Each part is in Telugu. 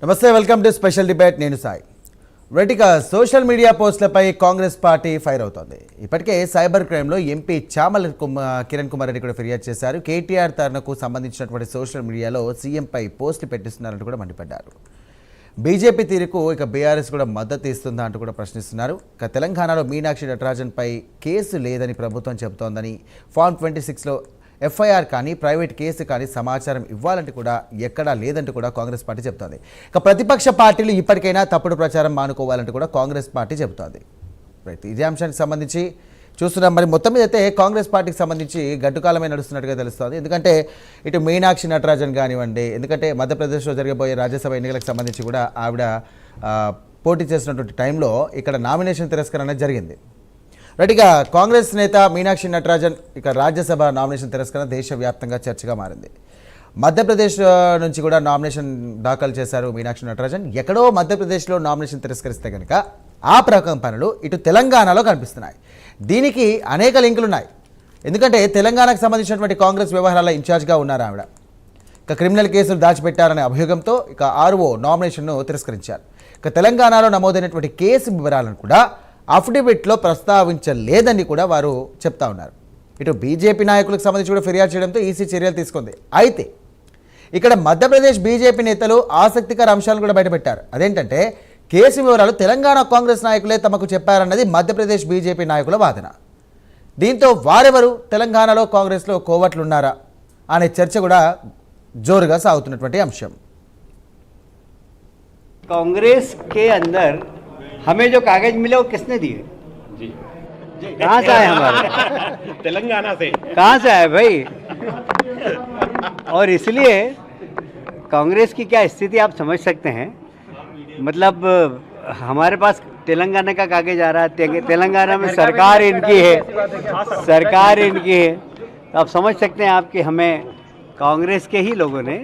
నమస్తే, వెల్కమ్ టు స్పెషల్ డిబేట్. నేను సాయి. రైట్గా సోషల్ మీడియా పోస్టులపై కాంగ్రెస్ పార్టీ ఫైర్ అవుతోంది. ఇప్పటికే సైబర్ క్రైమ్లో ఎంపీ చామల కిరణ్ కుమార్ రెడ్డి కూడా ఫిర్యాదు చేశారు. కేటీఆర్ తనకు సంబంధించినటువంటి సోషల్ మీడియాలో సీఎంపై పోస్టులు పెట్టిస్తున్నారంటూ కూడా మండిపడ్డారు. బీజేపీ తీరుకు ఇక బీఆర్ఎస్ కూడా మద్దతు ఇస్తుందా అంటూ కూడా ప్రశ్నిస్తున్నారు. ఇక తెలంగాణలో మీనాక్షి నటరాజన్పై కేసు లేదని ప్రభుత్వం చెబుతోందని, ఫార్మ్ 26లో ఎఫ్ఐఆర్ కానీ ప్రైవేట్ కేసు కానీ సమాచారం ఇవ్వాలంటే కూడా ఎక్కడా లేదంటూ కూడా కాంగ్రెస్ పార్టీ చెబుతోంది. ఇక ప్రతిపక్ష పార్టీలు ఇప్పటికైనా తప్పుడు ప్రచారం మానుకోవాలంటూ కూడా కాంగ్రెస్ పార్టీ చెబుతోంది. రైట్, ఇదే అంశానికి సంబంధించి చూస్తున్నాం. మరి మొత్తం మీద అయితే కాంగ్రెస్ పార్టీకి సంబంధించి గడ్డుకాలమే నడుస్తున్నట్టుగా తెలుస్తుంది. ఎందుకంటే ఇటు మీనాక్షి నటరాజన్ కానివ్వండి, ఎందుకంటే మధ్యప్రదేశ్లో జరగబోయే రాజ్యసభ ఎన్నికలకు సంబంధించి కూడా ఆవిడ పోటీ చేసినటువంటి టైంలో ఇక్కడ నామినేషన్ తిరస్కరణ అనేది జరిగింది. రైట్గా కాంగ్రెస్ నేత మీనాక్షి నటరాజన్ ఇక రాజ్యసభ నామినేషన్ తిరస్కరణ దేశవ్యాప్తంగా చర్చగా మారింది. మధ్యప్రదేశ్ నుంచి కూడా నామినేషన్ దాఖలు చేశారు మీనాక్షి నటరాజన్. ఎక్కడో మధ్యప్రదేశ్లో నామినేషన్ తిరస్కరిస్తే కనుక ఆ ప్రకంపనలు ఇటు తెలంగాణలో కనిపిస్తున్నాయి. దీనికి అనేక లింకులు ఉన్నాయి. ఎందుకంటే తెలంగాణకు సంబంధించినటువంటి కాంగ్రెస్ వ్యవహారాల ఇన్ఛార్జ్గా ఉన్నారు ఆవిడ. ఇక క్రిమినల్ కేసులు దాచిపెట్టారనే అభియోగంతో ఇక ఆర్ఓ నామినేషన్ను తిరస్కరించారు. ఇక తెలంగాణలో నమోదైనటువంటి కేసు వివరాలను కూడా అఫిడవిట్లో ప్రస్తావించలేదని కూడా వారు చెప్తా ఉన్నారు. ఇటు బీజేపీ నాయకులకు సంబంధించి కూడా ఫిర్యాదు చేయడంతో ఈసీ చర్యలు తీసుకుంది. అయితే ఇక్కడ మధ్యప్రదేశ్ బీజేపీ నేతలు ఆసక్తికర అంశాలను కూడా బయటపెట్టారు. అదేంటంటే కేసు వివరాలు తెలంగాణ కాంగ్రెస్ నాయకులే తమకు చెప్పారన్నది మధ్యప్రదేశ్ బీజేపీ నాయకుల వాదన. దీంతో వారెవరు తెలంగాణలో కాంగ్రెస్లో కోవట్లున్నారా అనే చర్చ కూడా జోరుగా సాగుతున్నటువంటి అంశం. कांग्रेस के अंदर हमें जो कागज मिले वो किसने दिए? जी कहाँ से आए हमारे? तेलंगाना से। कहाँ से आए भाई? और इसलिए कांग्रेस की क्या स्थिति आप समझ सकते हैं. मतलब हमारे पास तेलंगाना का कागज आ रहा है, तेलंगाना में सरकार इनकी है, सरकार इनकी है. तो आप समझ सकते हैं आप कि हमें कांग्रेस के ही लोगों ने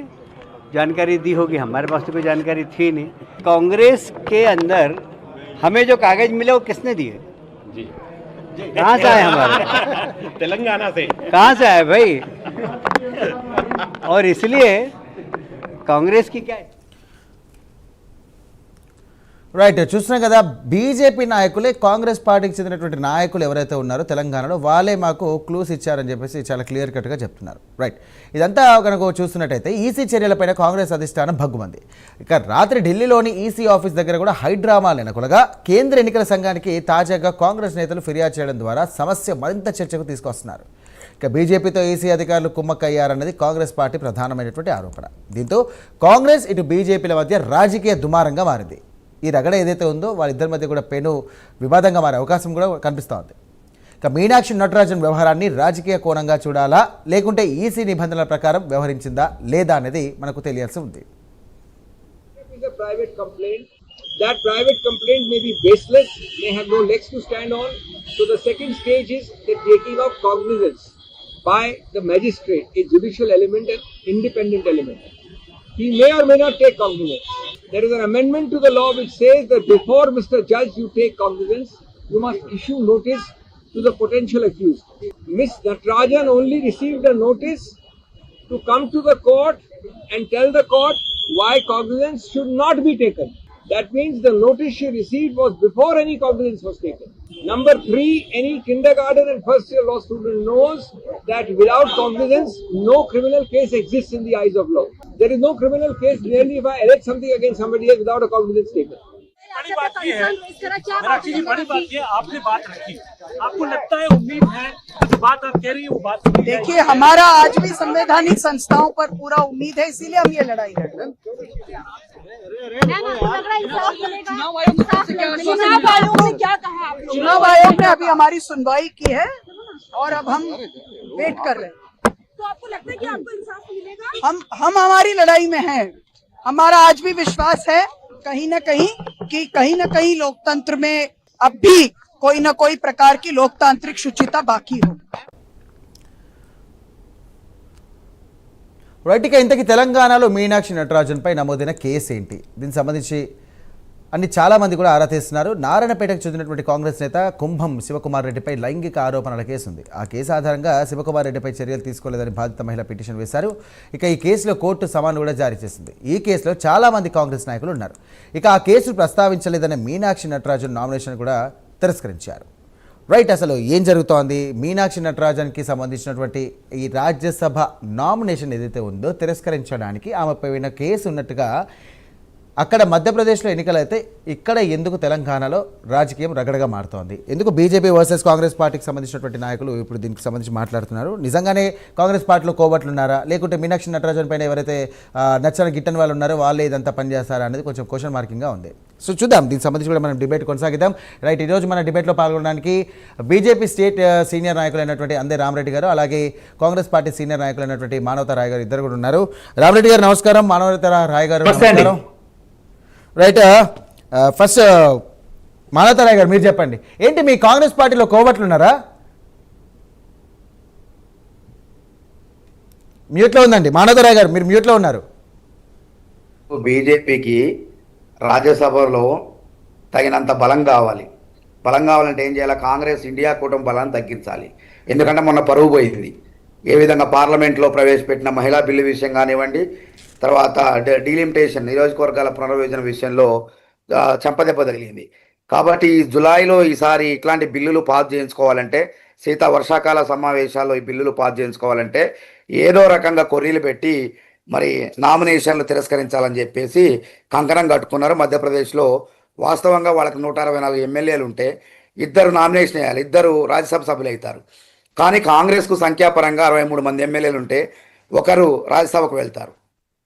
जानकारी दी होगी. हमारे पास तो कोई जानकारी थी नहीं. कांग्रेस के अंदर हमें जो कागज मिले वो किसने दिए? जी कहाँ से आए हमारे? तेलंगाना से। कहाँ से आए भाई? और इसलिए कांग्रेस की क्या రైట్, చూస్తున్నాం కదా, బీజేపీ నాయకులే కాంగ్రెస్ పార్టీకి చెందినటువంటి నాయకులు ఎవరైతే ఉన్నారో తెలంగాణలో వాళ్ళే మాకు క్లూస్ ఇచ్చారని చెప్పేసి చాలా క్లియర్ కట్గా చెప్తున్నారు. రైట్, ఇదంతా కనుక చూస్తున్నట్టయితే ఈసీ చర్యలపైన కాంగ్రెస్ అధిష్టానం భగ్గుమంది. ఇక రాత్రి ఢిల్లీలోని ఈసీ ఆఫీస్ దగ్గర కూడా హైడ్రామాలు నెలకొనగా కేంద్ర ఎన్నికల సంఘానికి తాజాగా కాంగ్రెస్ నేతలు ఫిర్యాదు చేయడం ద్వారా సమస్య మరింత చర్చకు తీసుకొస్తున్నారు. ఇక బీజేపీతో ఈసీ అధికారులు కుమ్మక్కయ్యారన్నది కాంగ్రెస్ పార్టీ ప్రధానమైనటువంటి ఆరోపణ. దీంతో కాంగ్రెస్ ఇటు బీజేపీల మధ్య రాజకీయ దుమారంగా మారింది. ఈ రగడ ఏదైతే ఉందో వాళ్ళిద్దరి మధ్య కూడా పెను వివాదంగా మారే అవకాశం కూడా కనిపిస్తూ ఉంది. ఇక మీనాక్షి నటరాజన్ వ్యవహారాన్ని రాజకీయ కోణంగా చూడాలా, లేకుంటే ఈసీ నిబంధనల ప్రకారం వ్యవహరించిందా లేదా అనేది మనకు తెలియాల్సి ఉంది. That private complaint may be baseless, may have no legs to stand on. So the second stage is the taking of cognizance by the magistrate, a judicial element, an independent element. He may or may not take cognizance. There is an amendment to the law which says that before Mr. Judge you take cognizance, you must issue notice to the potential accused. Ms. Natarajan only received a notice to come to the court and tell the court why cognizance should not be taken. That means the notice she received was before any cognizance was taken. Number 3, any kindergarten and first year law student knows that without cognizance, no criminal case exists in the eyes of law. There is no criminal case merely if I allege something against somebody else without a cognizance taken. बड़ी बात ये है, मीनाक्षी जी, बड़ी बात ये आपने बात रखी, आपको लगता है, उम्मीद है जो बात आप कह रही है वो बात देखिए, हमारा आज भी संवैधानिक संस्थाओं पर पूरा उम्मीद है, इसीलिए हम ये लड़ाई लड़ रहे हैं. चुनाव आयोग ने अभी हमारी सुनवाई की है और अब हम वेट कर रहे हैं. तो आपको लगता है कि आपको इंसाफ मिलेगा? हम हमारी लड़ाई में हैं. हमारा आज भी विश्वास है कहीं न कहीं लोकतंत्र में अब भी कोई न कोई प्रकार की लोकतांत्रिक शुचिता बाकी हो. రైట్, ఇక ఇంతకీ తెలంగాణలో మీనాక్షి నటరాజన్పై నమోదైన కేసు ఏంటి? దీనికి సంబంధించి అని చాలామంది కూడా ఆరా తీస్తున్నారు. నారాయణపేటకు చెందినటువంటి కాంగ్రెస్ నేత కుంభం శివకుమార్ రెడ్డిపై లైంగిక ఆరోపణల కేసు ఉంది. ఆ కేసు ఆధారంగా శివకుమార్ రెడ్డిపై చర్యలు తీసుకోలేదని బాధిత మహిళ పిటిషన్ వేశారు. ఇక ఈ కేసులో కోర్టు సమన్ కూడా జారీ చేసింది. ఈ కేసులో చాలామంది కాంగ్రెస్ నాయకులు ఉన్నారు. ఇక ఆ కేసు ప్రస్తావించలేదనే మీనాక్షి నటరాజన్ నామినేషన్ కూడా తిరస్కరించారు. రైట్, అసలు ఏం జరుగుతోంది? మీనాక్షి నటరాజన్కి సంబంధించినటువంటి ఈ రాజ్యసభ నామినేషన్ ఏదైతే ఉందో తిరస్కరించడానికి ఆమెపై ఉన్న కేసు ఉన్నట్టుగా అక్కడ మధ్యప్రదేశ్లో ఎన్నికలు అయితే ఇక్కడ ఎందుకు తెలంగాణలో రాజకీయం రగడగా మారుతోంది? ఎందుకు బీజేపీ వర్సెస్ కాంగ్రెస్ పార్టీకి సంబంధించినటువంటి నాయకులు ఇప్పుడు దీనికి సంబంధించి మాట్లాడుతున్నారు? నిజంగానే కాంగ్రెస్ పార్టీలో కోబట్లు ఉన్నారా, లేకుంటే మీనాక్షి నటరాజన్ పైన ఎవరైతే నచ్చని గిట్టని వాళ్ళు ఉన్నారో వాళ్ళే ఇదంతా పనిచేస్తారా అనేది కొంచెం క్వశ్చన్ మార్కింగ్గా ఉంది. సో చూద్దాం, దీనికి సంబంధించి కూడా మనం డిబేట్ కొనసాగిద్దాం. రైట్, ఈరోజు మన డిబేట్లో పాల్గొనడానికి బీజేపీ స్టేట్ సీనియర్ నాయకులైనటువంటి అందే రామరెడ్డి గారు, అలాగే కాంగ్రెస్ పార్టీ సీనియర్ నాయకులైనటువంటి మానవతా రాయ్ గారు ఇద్దరు కూడా ఉన్నారు. రామరెడ్డి గారు నమస్కారం, మానవతా రాయ్ గారు నమస్కారం. రైట్, ఫస్ట్ మానవతా రాయ్ గారు మీరు చెప్పండి, ఏంటి మీ కాంగ్రెస్ పార్టీలో కోబట్లు ఉన్నారా? మ్యూట్లో ఉందండి మానవతా రాయ్ గారు, మీరు మ్యూట్లో ఉన్నారు. బీజేపీకి రాజ్యసభలో తగినంత బలం కావాలి. బలం కావాలంటే ఏం చేయాలి? కాంగ్రెస్ ఇండియా కూటమి బలాన్ని తగ్గించాలి. ఎందుకంటే మొన్న పరువు పోయింది. ఏ విధంగా పార్లమెంట్లో ప్రవేశపెట్టిన మహిళా బిల్లు విషయం కానివ్వండి, తర్వాత డీలిమిటేషన్ నియోజకవర్గాల పునర్విభజన విషయంలో చెంపదెబ్బ తగిలింది. కాబట్టి జులైలో ఈసారి ఇట్లాంటి బిల్లులు పాస్ చేయించుకోవాలంటే, వర్షాకాల సమావేశాల్లో ఈ బిల్లులు పాస్ చేయించుకోవాలంటే ఏదో రకంగా కొర్రీలు పెట్టి మరి నామినేషన్లు తిరస్కరించాలని చెప్పేసి కంకణం కట్టుకున్నారు. మధ్యప్రదేశ్లో వాస్తవంగా వాళ్ళకి 164 ఎమ్మెల్యేలు ఉంటే 2 నామినేషన్ వేయాలి, 2 రాజ్యసభ సభ్యులు అవుతారు. కానీ కాంగ్రెస్కు సంఖ్యాపరంగా 63 మంది ఎమ్మెల్యేలు ఉంటే 1 రాజ్యసభకు వెళ్తారు.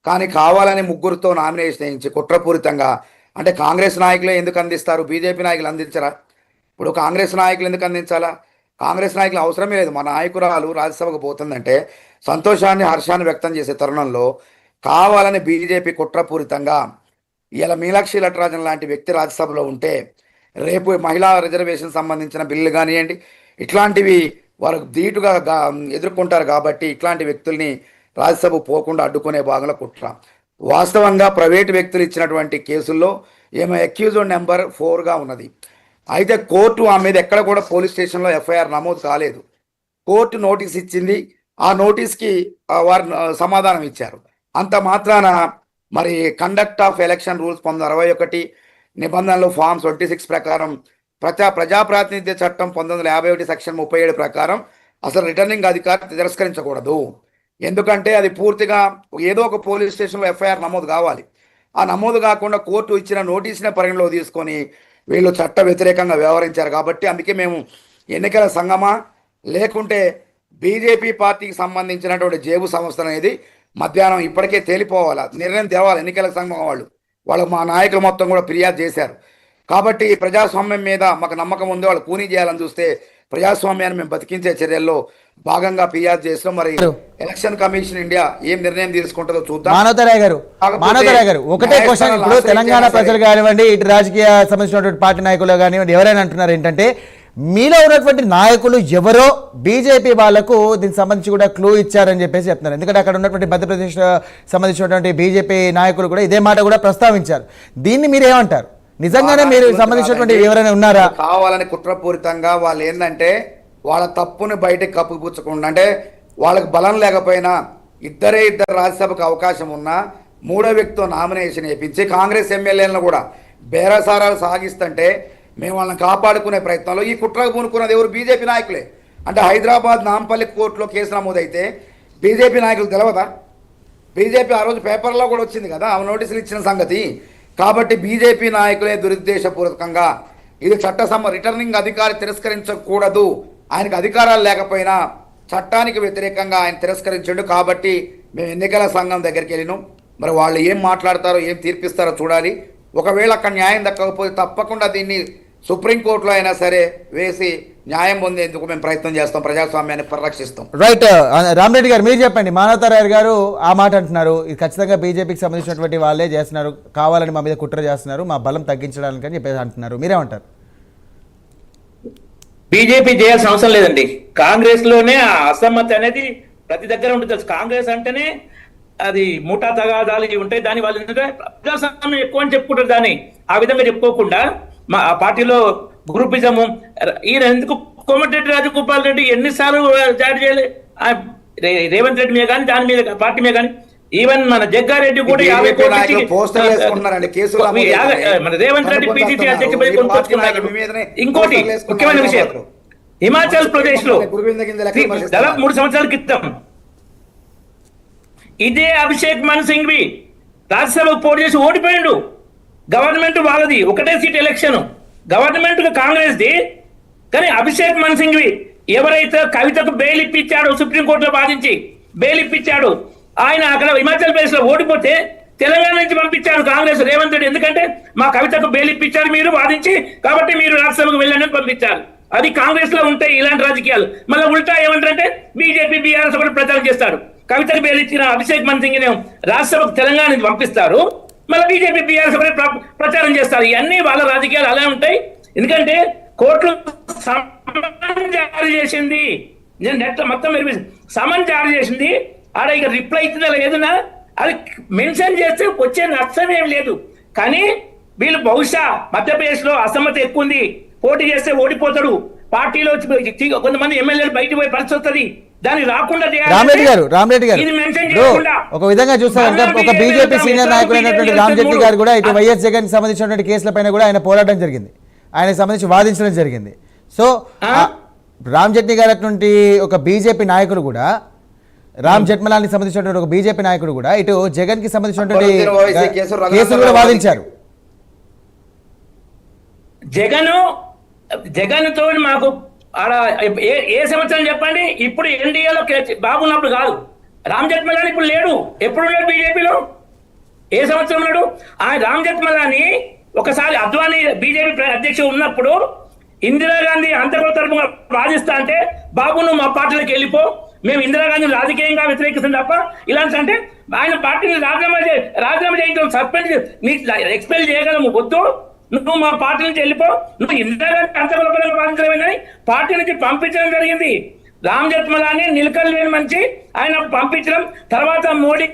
కానీ కావాలని 3తో నామినేషన్ వేయించి కుట్రపూరితంగా, అంటే కాంగ్రెస్ నాయకులే ఎందుకు అందిస్తారు, బీజేపీ నాయకులు అందించరా? ఇప్పుడు కాంగ్రెస్ నాయకులు ఎందుకు అందించాలా? కాంగ్రెస్ నాయకులు అవసరమే లేదు. మా నాయకురాలు రాజ్యసభకు పోతుందంటే సంతోషాన్ని హర్షాన్ని వ్యక్తం చేసే తరుణంలో కావాలని బీజేపీ కుట్రపూరితంగా ఇలా మీనాక్షి నటరాజన్ లాంటి వ్యక్తి రాజ్యసభలో ఉంటే రేపు మహిళా రిజర్వేషన్ సంబంధించిన బిల్లు కానివ్వండి, ఇట్లాంటివి వారు ధీటుగా ఎదుర్కొంటారు. కాబట్టి ఇట్లాంటి వ్యక్తుల్ని రాజ్యసభ పోకుండా అడ్డుకునే భాగంలో కుట్ర. వాస్తవంగా ప్రైవేటు వ్యక్తులు ఇచ్చినటువంటి కేసుల్లో ఏమో అక్యూజ్డ్ నెంబర్ 4గా ఉన్నది. అయితే కోర్టు ఆమె మీద ఎక్కడ కూడా పోలీస్ స్టేషన్లో ఎఫ్ఐఆర్ నమోదు కాలేదు. కోర్టు నోటీస్ ఇచ్చింది, ఆ నోటీస్కి వారు సమాధానం ఇచ్చారు. అంత మాత్రాన మరి కండక్ట్ ఆఫ్ ఎలక్షన్ రూల్స్ 1961 నిబంధనలు ఫామ్ 26 ప్రకారం ప్రజాప్రాతినిధ్య చట్టం 1951 సెక్షన్ 37 ప్రకారం అసలు రిటర్నింగ్ అధికారి తిరస్కరించకూడదు. ఎందుకంటే అది పూర్తిగా ఏదో ఒక పోలీస్ స్టేషన్లో ఎఫ్ఐఆర్ నమోదు కావాలి. ఆ నమోదు కాకుండా కోర్టు ఇచ్చిన నోటీసునే పరిగణలో తీసుకొని వీళ్ళు చట్ట వ్యతిరేకంగా వ్యవహరించారు. కాబట్టి అందుకే మేము ఎన్నికల సంఘమా లేకుంటే బీజేపీ పార్టీకి సంబంధించినటువంటి జేబు సంస్థ అనేది మధ్యాహ్నం ఇప్పటికే తేలిపోవాలి, నిర్ణయం తేవాలి. ఎన్నికల సంఘం వాళ్ళు మా నాయకులు మొత్తం కూడా ఫిర్యాదు చేశారు. కాబట్టి ప్రజాస్వామ్యం మీద మాకు నమ్మకం ఉంది. వాళ్ళు కూనీ చేయాలని చూస్తే ప్రజాస్వామ్యాన్ని మేము బతికించే చర్యల్లో భాగంగా ఫిర్యాదు చేస్తాం. మరి ఎలక్షన్ కమిషన్ ఇండియా ఏం నిర్ణయం తీసుకుంటుందో చూద్దాం. మానవతా రాయ్ గారు ఒకటే క్వశ్చన్, ఇప్పుడు తెలంగాణ ప్రజలు కానివ్వండి, ఇటు రాజకీయ సంబంధించినటువంటి పార్టీ నాయకులు కానివ్వండి, ఎవరైనా అంటున్నారు ఏంటంటే మీలో ఉన్నటువంటి నాయకులు ఎవరో బీజేపీ వాళ్లకు దీనికి సంబంధించి కూడా క్లూ ఇచ్చారని చెప్పేసి చెప్తున్నారు. ఎందుకంటే అక్కడ ఉన్నటువంటి మధ్యప్రదేశ్ సంబంధించినటువంటి బీజేపీ నాయకులు కూడా ఇదే మాట కూడా ప్రస్తావించారు. దీన్ని మీరు ఏమంటారు? నిజంగానే మీరు సంబంధించినటువంటి ఎవరైనా ఉన్నారా? కావాలని కుట్రపూరితంగా వాళ్ళు ఏంటంటే వాళ్ళ తప్పుని బయటకు కప్పుపుచ్చకుండా, అంటే వాళ్ళకి బలం లేకపోయినా 2 రాజ్యసభకు అవకాశం ఉన్నా 3వ వ్యక్తితో నామినేషన్ వేయించి కాంగ్రెస్ ఎమ్మెల్యేలను కూడా బేరసారాలు సాగిస్తుంటే మేము వాళ్ళని కాపాడుకునే ప్రయత్నంలో ఈ కుట్రకు పూనుకున్నది ఎవరు? బీజేపీ నాయకులే. అంటే హైదరాబాద్ నాంపల్లి కోర్టులో కేసు నమోదైతే బీజేపీ నాయకులు తెలవదా? బీజేపీ ఆ రోజు పేపర్లో కూడా వచ్చింది కదా ఆమె నోటీసులు ఇచ్చిన సంగతి. కాబట్టి బీజేపీ నాయకులే దురుద్దేశపూర్వకంగా ఇది రిటర్నింగ్ అధికారి తిరస్కరించకూడదు, ఆయనకు అధికారాలు లేకపోయినా చట్టానికి వ్యతిరేకంగా ఆయన తిరస్కరించాడు. కాబట్టి మేము ఎన్నికల సంఘం దగ్గరికి వెళ్ళినాం. మరి వాళ్ళు ఏం మాట్లాడతారో ఏం తీర్పిస్తారో చూడాలి. ఒకవేళ అక్కడ న్యాయం దక్కకపోతే తప్పకుండా దీన్ని సుప్రీంకోర్టులో అయినా సరే వేసి న్యాయం పొందేందుకు మేము ప్రయత్నం చేస్తాం, ప్రజాస్వామ్యాన్ని పరిరక్షిస్తాం. రైట్, రామరెడ్డి గారు మీరు చెప్పండి. మానవతా రాయ్ గారు ఆ మాట అంటున్నారు, ఇది ఖచ్చితంగా బీజేపీకి సంబంధించినటువంటి వాళ్ళే చేస్తున్నారు, కావాలని మా మీద కుట్ర చేస్తున్నారు, మా బలం తగ్గించడానికి అని చెప్పేసి అంటున్నారు. మీరేమంటారు? బీజేపీ చేయాల్సిన అవసరం లేదండి. కాంగ్రెస్ లోనే ఆ అసమ్మతి అనేది ప్రతి దగ్గర ఉంటుంది. కాంగ్రెస్ అంటేనే అది ముఠా తగాదాలు ఇవి ఉంటాయి. దాని వాళ్ళు ప్రజాస్వామ్యం ఎక్కువ అని చెప్పుకుంటారు. దాన్ని ఆ విధంగా చెప్పుకోకుండా మా ఆ పార్టీలో గ్రూపిజము ఈయన ఎందుకు కోమటిరెడ్డి రాజగోపాల్ రెడ్డి ఎన్నిసార్లు జారీ చేయలే రేవంత్ రెడ్డి మీద కానీ దాని మీద పార్టీ మీద కానీ ఈవెన్ మన జగ్గారెడ్డి కూడా 50 కోట్లు పోస్టర్లు వేసుకుంటున్నారండి, కేసులు మన రేవంత్ రెడ్డి పిసిసి అధ్యక్ష పదవి కొనుక్కొచ్చుకున్నారు. ఇంకోటి ముఖ్యమైన విషయం, హిమాచల్ ప్రదేశ్ లో దాదాపు 3 సంవత్సరాల క్రితం ఇదే అభిషేక్ మన్ సింఘ్వి రాజ్యసభకు పోటీ చేసి ఓడిపోయిండు. గవర్నమెంట్ వాళ్ళది, ఒకటే seat election, government Congress the. కానీ అభిషేక్ మన్ సింఘ్వి ఎవరైతే కవితకు బెయిల్ ఇప్పించాడో, సుప్రీంకోర్టులో వాదించి బెయిల్ ఇప్పించాడు, ఆయన అక్కడ హిమాచల్ ప్రదేశ్ లో ఓడిపోతే తెలంగాణ నుంచి పంపించాడు కాంగ్రెస్ రేవంత్ రెడ్డి. ఎందుకంటే మా కవితకు బెయిల్ ఇప్పించారు మీరు వాదించి, కాబట్టి మీరు రాజ్యసభకు వెళ్ళండి అని పంపించారు. అది కాంగ్రెస్ లో ఉంటాయి ఇలాంటి రాజకీయాలు. మళ్ళీ ఉల్టా ఏమంటారంటే బీజేపీ బీఆర్ఎస్ కూడా ప్రచారం చేస్తారు. కవితకు బెయిల్ ఇచ్చిన అభిషేక్ మన్ సింగ్ రాజ్యసభకు తెలంగాణ నుంచి పంపిస్తారు, మళ్ళీ బీజేపీ బీఆర్ఎస్ ప్రచారం చేస్తారు. ఇవన్నీ వాళ్ళ రాజకీయాలు అలా ఉంటాయి. ఎందుకంటే కోర్టు సమన్ జారీ చేసింది, నేను నెట్ మొత్తం సమన్ జారీ చేసింది, ఆడ ఇక రిప్లై ఇచ్చిందా ఏదన్నా అది మెన్షన్ చేస్తే వచ్చే నష్టం ఏం లేదు. కానీ వీళ్ళు బహుశా మధ్యప్రదేశ్ లో అసమ్మతి ఎక్కువ ఉంది, పోటీ చేస్తే ఓడిపోతాడు, పార్టీలో కొంతమంది ఎమ్మెల్యేలు బయట పోయే పరిస్థితి వస్తుంది, దాన్ని రాకుండా రామరెడ్డి గారు ఒక విధంగా చూస్తారంటే ఒక బీజేపీ సీనియర్ నాయకులైనటువంటి రామరెడ్డి గారు కూడా ఇటు వైఎస్ జగన్ కి సంబంధించినటువంటి కేసులపైన కూడా ఆయన పోరాటం జరిగింది, ఆయనకు సంబంధించి వాదించడం జరిగింది. సో రామ్ జెట్మీ గారు అటువంటి ఒక బీజేపీ నాయకుడు కూడా, రామ్ జెట్మలానికి సంబంధించినటువంటి ఒక బీజేపీ నాయకుడు కూడా ఇటు జగన్ కి సంబంధించినటువంటి కేసులు కూడా వాదించారు. జగన్ తో మాకు ఆడ ఏ సంవత్సరం చెప్పండి, ఇప్పుడు ఎన్డీఏలో బాబు ఉన్నప్పుడు కాదు, రామ్ జెట్మలాని ఇప్పుడు లేడు, ఎప్పుడు ఉన్నాడు బీజేపీలో, ఏ సంవత్సరం ఉన్నాడు? ఆ రామ్ జెట్మలాని ఒకసారి అద్వానీ బీజేపీ అధ్యక్షుడు ఉన్నప్పుడు ఇందిరాగాంధీ అంతకుల తరపున వాదిస్తా అంటే, బాబు నువ్వు మా పార్టీలోకి వెళ్ళిపో, మేము ఇందిరాగాంధీని రాజకీయంగా వ్యతిరేకిస్తాం తప్ప ఇలాంటి అంటే ఆయన పార్టీని రాజీనామా చేయించాం, సస్పెండ్ నీకు ఎక్స్పెల్ చేయగలము, వద్దు నువ్వు మా పార్టీ నుంచి వెళ్ళిపో, నువ్వు ఇందిరాగాంధీ అంతకుల పరంగా వాదించలేమని పార్టీ నుంచి పంపించడం జరిగింది. రామ్ జెట్మలాని నిలకలు లేని మంచి ఆయన పంపించడం, తర్వాత మోడీ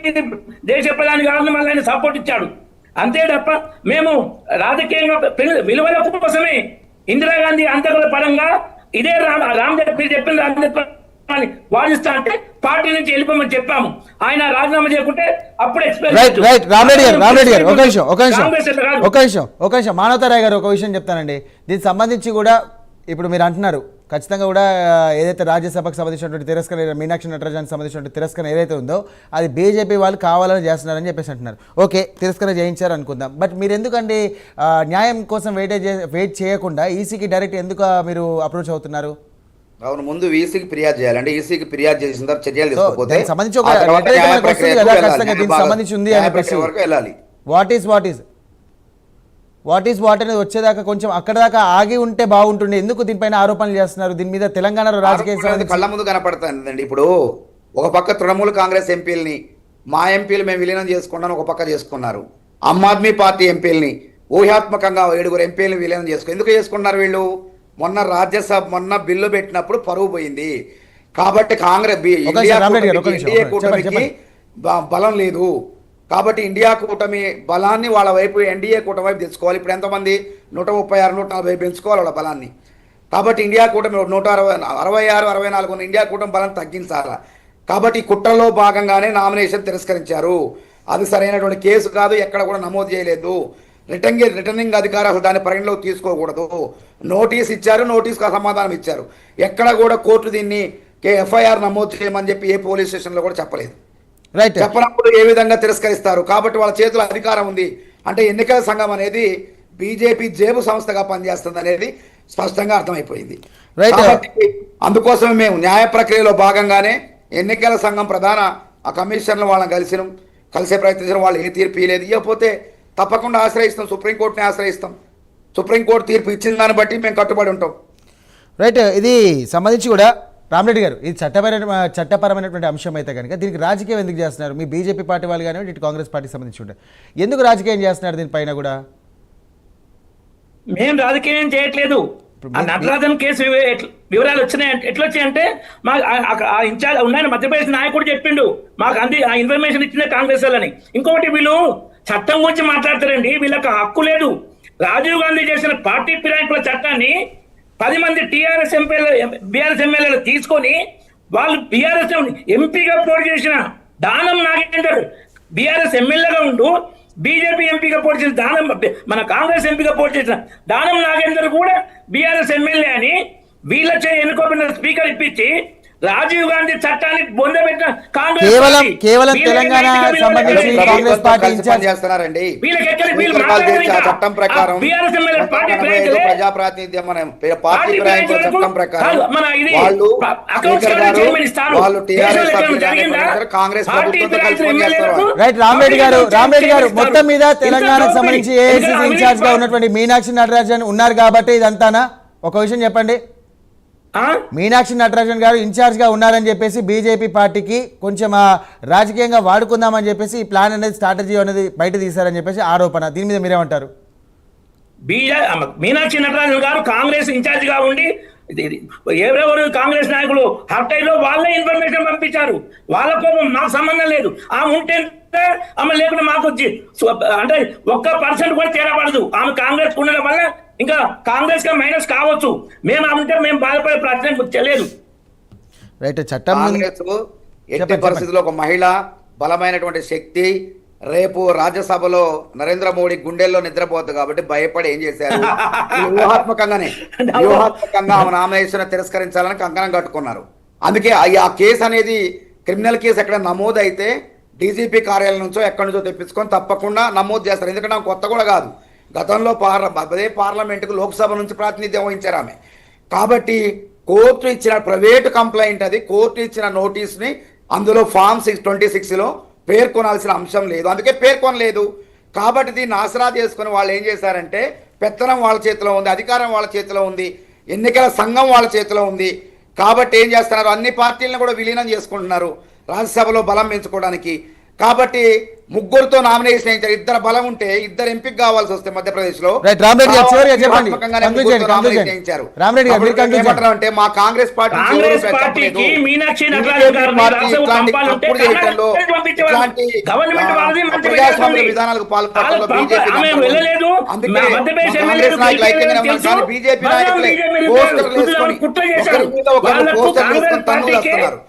దేశ ప్రధాని కావాలని మళ్ళీ ఆయన సపోర్ట్ ఇచ్చాడు. అంతే తప్ప మేము రాజకీయంగా విలువల కోసమే ఇందిరాగాంధీ అంతకుల పరంగా ఇదే రామ్ జెట్మీ చెప్పిన రామ్ జెట్మలాని వాదిస్తా అంటే పార్టీ నుంచి వెళ్ళిపోమని చెప్పాము. ఆయన రాజీనామా చేయకుంటే అప్పుడు ఒక నిమిషం మానవతారాయ్ గారు ఒక విషయం చెప్తానండి. దీనికి సంబంధించి కూడా ఇప్పుడు మీరు అంటున్నారు ఖచ్చితంగా కూడా ఏదైతే రాజ్యసభకు సంబంధించినటువంటి తిరస్కరణ, మీనాక్షి నటరాజన్కి సంబంధించినటువంటి తిరస్కరణ ఏదైతే ఉందో అది బీజేపీ వాళ్ళు కావాలని చేస్తున్నారని చెప్పేసి అంటున్నారు. ఓకే, తిరస్కరణ చేయించారు అనుకుందాం, బట్ మీరు ఎందుకండి న్యాయం కోసం వెయిట్ చేయకుండా ఈసీకి డైరెక్ట్ ఎందుకు మీరు అప్రోచ్ అవుతున్నారు? అవును, ముందు ఈసీకి ఫిర్యాదు చేయాలంటే ఈసీకి ఫిర్యాదు చేసిన తర్వాత చర్యలు తీసుకోకపోతే వాట్ ఈస్ వాట్ అనేది వచ్చేదాకా కొంచెం అక్కడ దాకా ఆగి ఉంటే బాగుంటుంది. ఎందుకు దీనిపైన ఆరోపణలు చేస్తున్నారు? దీని మీద తెలంగాణలో రాజకీయ కళ్ళ ముందు కనపడుతుందండి. ఇప్పుడు ఒక పక్క తృణమూల్ కాంగ్రెస్ ఎంపీలని మా ఎంపీలు మేము విలీనం చేసుకున్నాను ఒక పక్క చేసుకున్నారు, ఆమ్ ఆద్మీ పార్టీ ఎంపీలని ఊహాత్మకంగా 7 ఎంపీలను విలీనం చేసుకున్నారు. ఎందుకు చేసుకున్నారు వీళ్ళు? మొన్న రాజ్యసభ బిల్లు పెట్టినప్పుడు పరువు పోయింది కాబట్టి కాంగ్రెస్ ఇండియా కూటమికి బలం లేదు కాబట్టి ఇండియా కూటమి బలాన్ని వాళ్ళ వైపు ఎన్డీఏ కూటమి వైపు తెచ్చుకోవాలి. ఇప్పుడు ఎంతమంది 136 140 పెంచుకోవాలి వాళ్ళ బలాన్ని. కాబట్టి ఇండియా కూటమి 166 64 ఉన్న ఇండియా కూటమి బలాన్ని తగ్గించాలా. కాబట్టి కుట్రలో భాగంగానే నామినేషన్ తిరస్కరించారు. అది సరైనటువంటి కేసు కాదు, ఎక్కడ కూడా నమోదు చేయలేదు. రిటర్నింగ్ అధికారులు దాన్ని పరిగణలోకి తీసుకోకూడదు. నోటీస్ ఇచ్చారు, నోటీస్కి సమాధానం ఇచ్చారు. ఎక్కడ కూడా కోర్టు దీన్ని ఎఫ్ఐఆర్ నమోదు చేయమని చెప్పి ఏ పోలీస్ స్టేషన్లో కూడా చెప్పలేదు. చెప్పినప్పుడు ఏ విధంగా తిరస్కరిస్తారు? కాబట్టి వాళ్ళ చేతిలో అధికారం ఉంది అంటే ఎన్నికల సంఘం అనేది బీజేపీ జేబు సంస్థగా పనిచేస్తుంది అనేది స్పష్టంగా అర్థమైపోయింది. అందుకోసమే మేము న్యాయ ప్రక్రియలో భాగంగానే ఎన్నికల సంఘం ప్రధాన ఆ కమిషన్లు వాళ్ళని కలిసే ప్రయత్నించడం, వాళ్ళు ఏ తీర్పు ఇవ్వలేదు. ఇవ్వకపోతే తప్పకుండా ఆశ్రయిస్తాం, సుప్రీంకోర్టుని ఆశ్రయిస్తాం. సుప్రీంకోర్టు తీర్పు ఇచ్చిన దాన్ని బట్టి మేము కట్టుబడి ఉంటాం. రైట్, ఇది సంబంధించి కూడా రామరెడ్డి గారు ఇది చట్టపరమైనటువంటి అంశం అయితే కనుక దీనికి రాజకీయం ఎందుకు చేస్తున్నారు? మీ బీజేపీ పార్టీ వాళ్ళు కానీ ఇటు కాంగ్రెస్ పార్టీకి సంబంధించి ఉంటారు, ఎందుకు రాజకీయం చేస్తున్నారు దీనిపైన కూడా? మేము రాజకీయం చేయట్లేదు. ఆ నటరాజన్ కేసు వివరాలు వచ్చినాయి, ఎట్లా వచ్చాయంటే మా ఇన్ఛార్జ్ ఉన్నాయని మధ్యప్రదేశ్ నాయకుడు చెప్పిండు మాకు, ఆ ఇన్ఫర్మేషన్ ఇచ్చిందే కాంగ్రెస్ వాళ్ళని. ఇంకొకటి వీళ్ళు చట్టం గురించి మాట్లాడతారండి, వీళ్ళకి హక్కు లేదు. రాజీవ్ గాంధీ చేసిన పార్టీ ఫిరాయింపుల చట్టాన్ని 10 మంది బీఆర్ఎస్ ఎమ్మెల్యేలు తీసుకొని వాళ్ళు బీఆర్ఎస్ ఎంపీగా పోటీ చేసిన దానం నాగేందర్ బీఆర్ఎస్ ఎమ్మెల్యేగా ఉంటూ బీజేపీ ఎంపీగా పోటీ చేసిన దానం, మన కాంగ్రెస్ ఎంపీగా పోటీ చేసిన దానం నాగేందర్ కూడా బీఆర్ఎస్ ఎమ్మెల్యే అని వీళ్ళచే ఎన్నుకోబడిన స్పీకర్ ఇప్పించి రాజీవ్ గాంధీ చట్టాన్ని బొందబెట్టిన కాంగ్రెస్ కేవలం తెలంగాణ సంబంధించి కాంగ్రెస్ పార్టీ ఇన్ఛార్జ్ చేస్తున్నారండి. చట్టం ప్రకారం ప్రజాప్రాతినిధ్యం పార్టీ ఫిరాయింపుల చట్టం ప్రకారం వాళ్ళు టీఆర్ఎస్ కాంగ్రెస్ ప్రభుత్వంతో కలిసి చేస్తారు. రైట్ రామరెడ్డి గారు మొత్తం మీద తెలంగాణకు సంబంధించి ఏఐసిసి ఇన్ఛార్జ్ గా ఉన్నటువంటి మీనాక్షి నటరాజన్ ఉన్నారు కాబట్టి ఇదంతానా? ఒక విషయం చెప్పండి. మీనాక్షి నటరాజన్ గారు ఇన్ఛార్జ్ గా ఉన్నారని చెప్పేసి బీజేపీ పార్టీకి కొంచెం రాజకీయంగా వాడుకుందామని చెప్పేసి ఈ ప్లాన్ అనేది స్ట్రాటజీ అనేది బయట తీశారని చెప్పేసి ఆరోపణ. దీని మీద మీరేమంటారు? మీనాక్షి నటరాజన్ గారు కాంగ్రెస్ ఇన్ఛార్జ్ గా ఉండి ఎవరెవరు కాంగ్రెస్ నాయకులు హర్టైలో వాళ్ళే ఇన్ఫర్మేషన్ పంపించారు. వాళ్ళ కోపం మాకు సంబంధం లేదు. ఆమె ఉంటే ఆమె లేకుండా మాకు అంటే 1% కూడా తేడాపడదు. ఆమె కాంగ్రెస్ ఉండడం వల్ల ఇంకా కాంగ్రెస్ గా మైనస్ కావచ్చు. మేము ఉంటే మేము బాధపడే ప్రశ్న తెలియదు. రైట్ చట్టం కాంగ్రెస్ ఎట్టి పరిస్థితుల్లో ఒక మహిళ బలమైనటువంటి శక్తి రేపు రాజ్యసభలో నరేంద్ర మోడీ గుండెల్లో నిద్రపోతుంది కాబట్టి భయపడి ఏం చేశారు, వ్యూహాత్మకంగా ఆమె నామినేషన్ తిరస్కరించాలని కంకణం కట్టుకున్నారు. అందుకే ఆ కేసు అనేది క్రిమినల్ కేసు ఎక్కడ నమోదు అయితే డీజీపీ కార్యాలయం నుంచో ఎక్కడి నుంచో తెప్పించుకొని తప్పకుండా నమోదు చేస్తారు. ఎందుకంటే ఆమె కొత్త కూడా కాదు, గతంలో అదే పార్లమెంటుకు లోక్సభ నుంచి ప్రాతినిధ్యం వహించారు ఆమె. కాబట్టి కోర్టు ఇచ్చిన ప్రైవేటు కంప్లైంట్, అది కోర్టు ఇచ్చిన నోటీస్ని అందులో ఫామ్ 26లో పేర్కొనాల్సిన అంశం లేదు, అందుకే పేర్కొనలేదు. కాబట్టి దీన్ని ఆసరా చేసుకుని వాళ్ళు ఏం చేశారంటే పెత్తనం వాళ్ళ చేతిలో ఉంది, అధికారం వాళ్ళ చేతిలో ఉంది, ఎన్నికల సంఘం వాళ్ళ చేతిలో ఉంది. కాబట్టి ఏం చేస్తున్నారు, అన్ని పార్టీలను కూడా విలీనం చేసుకుంటున్నారు రాజ్యసభలో బలం పెంచుకోవడానికి. కాబట్టి ముగ్గురుతో నామినేషన్ వేయించారు. 2 బలం ఉంటే 2 ఎంపీకి కావాల్సి వస్తే మధ్యప్రదేశ్ లో అంటే మా కాంగ్రెస్ పార్టీ ప్రజాస్వామ్య విధానాలకు పాల్పడటంలో బీజేపీ బీజేపీ నాయకులే పోస్టర్లు వేసుకొని పోస్టర్లు వేసుకొని తన్నులు వస్తున్నారు.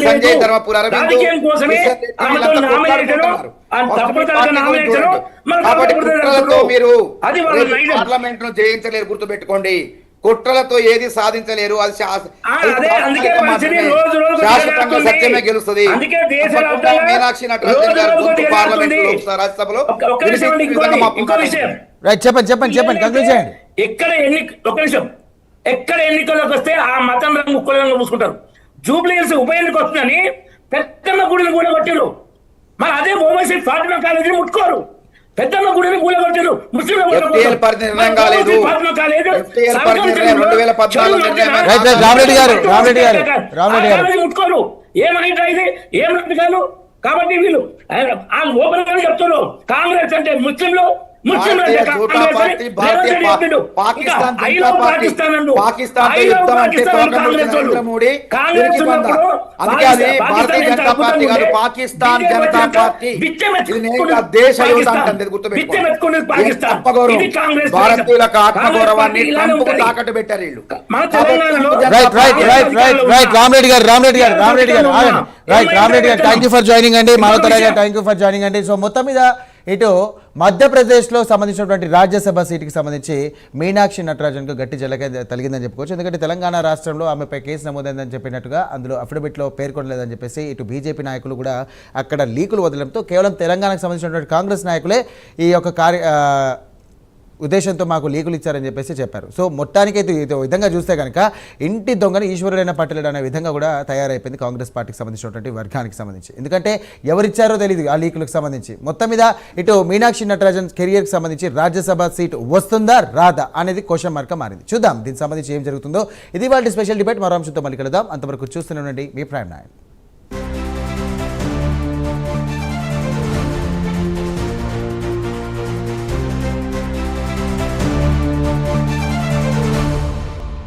సంజయ్ ధర్మపురి అరవింద్ మీరు పార్లమెంట్ ను జయించలేరు, గుర్తుపెట్టుకోండి. కుట్రలతో ఏది సాధించలేరు, అది శాశ్వతంగా సత్యమే గెలుస్తుంది. మీనాక్షి నటరాజన్ గారు పార్లమెంట్ రాజ్యసభలో ఎక్కడ ఎన్నికల్లోకి వస్తే ఆ మతం రంగు కులంగా పూసుకుంటారు. జూబ్లీహిల్స్ ఉప ఎన్నిక వస్తుందని పెద్దమ్మ గుడిని కూలగొట్టారు. మరి అదే ఓవైసీ ఫాతిమా కాలేజీని ముట్టుకోరు. పెద్దమ్మ గుడిని కూలగొట్టారు. ముస్లింలు ముట్టుకోరు. ఏమైనా ఇది ఏం కాదు. కాబట్టి వీళ్ళు ఆ ఓపెన్ గా చెప్తారు కాంగ్రెస్ అంటే ముస్లింలు పాకిస్తాన్ జనతా పార్టీ దేశ యువత అంటే గుర్తుపెట్టుకోండి. భారతీయులకు ఆత్మగౌరవాన్ని ట్రంప్కు తాకట్టు పెట్టారు వీళ్ళు. రామరెడ్డి గారు థ్యాంక్ యూ ఫర్ జాయినింగ్ అండి. మాలతరా గారు థ్యాంక్ యూ ఫర్ జాయినింగ్ అండి. సో మొత్తం మీద ఇటు మధ్యప్రదేశ్లో సంబంధించినటువంటి రాజ్యసభ సీటుకి సంబంధించి మీనాక్షి నటరాజన్కు గట్టి జలక తగిలిందని చెప్పుకోవచ్చు. ఎందుకంటే తెలంగాణ రాష్ట్రంలో ఆమెపై కేసు నమోదైందని చెప్పినట్టుగా అందులో అఫిడవిట్లో పేర్కొనలేదని చెప్పేసి ఇటు బీజేపీ నాయకులు కూడా అక్కడ లీకులు వదలడంతో కేవలం తెలంగాణకు సంబంధించినటువంటి కాంగ్రెస్ నాయకులే ఈ యొక్క ఉద్దేశంతో మాకు లీకులు ఇచ్చారని చెప్పేసి చెప్పారు. సో మొత్తానికైతే ఇది విధంగా చూస్తే కనుక ఇంటి దొంగని ఈశ్వరుడైన పట్టలేడు అనే విధంగా కూడా తయారైపోయింది కాంగ్రెస్ పార్టీకి సంబంధించినటువంటి వర్గానికి సంబంధించి. ఎందుకంటే ఎవరిచ్చారో తెలియదు ఆ లీకులకు సంబంధించి. మొత్తం మీద ఇటు మీనాక్షి నటరాజన్ కెరియర్కి సంబంధించి రాజ్యసభ సీటు వస్తుందా రాదా అనేది క్వశ్చన్ మార్క్ మారింది. చూద్దాం దీనికి సంబంధించి ఏం జరుగుతుందో. ఇది వాళ్ళ స్పెషల్ డిబేట్. మరో అంశంతో మళ్ళీ కలుద్దాం. అంతవరకు చూస్తూనే ఉండండి మీ ప్రైమ్ 9.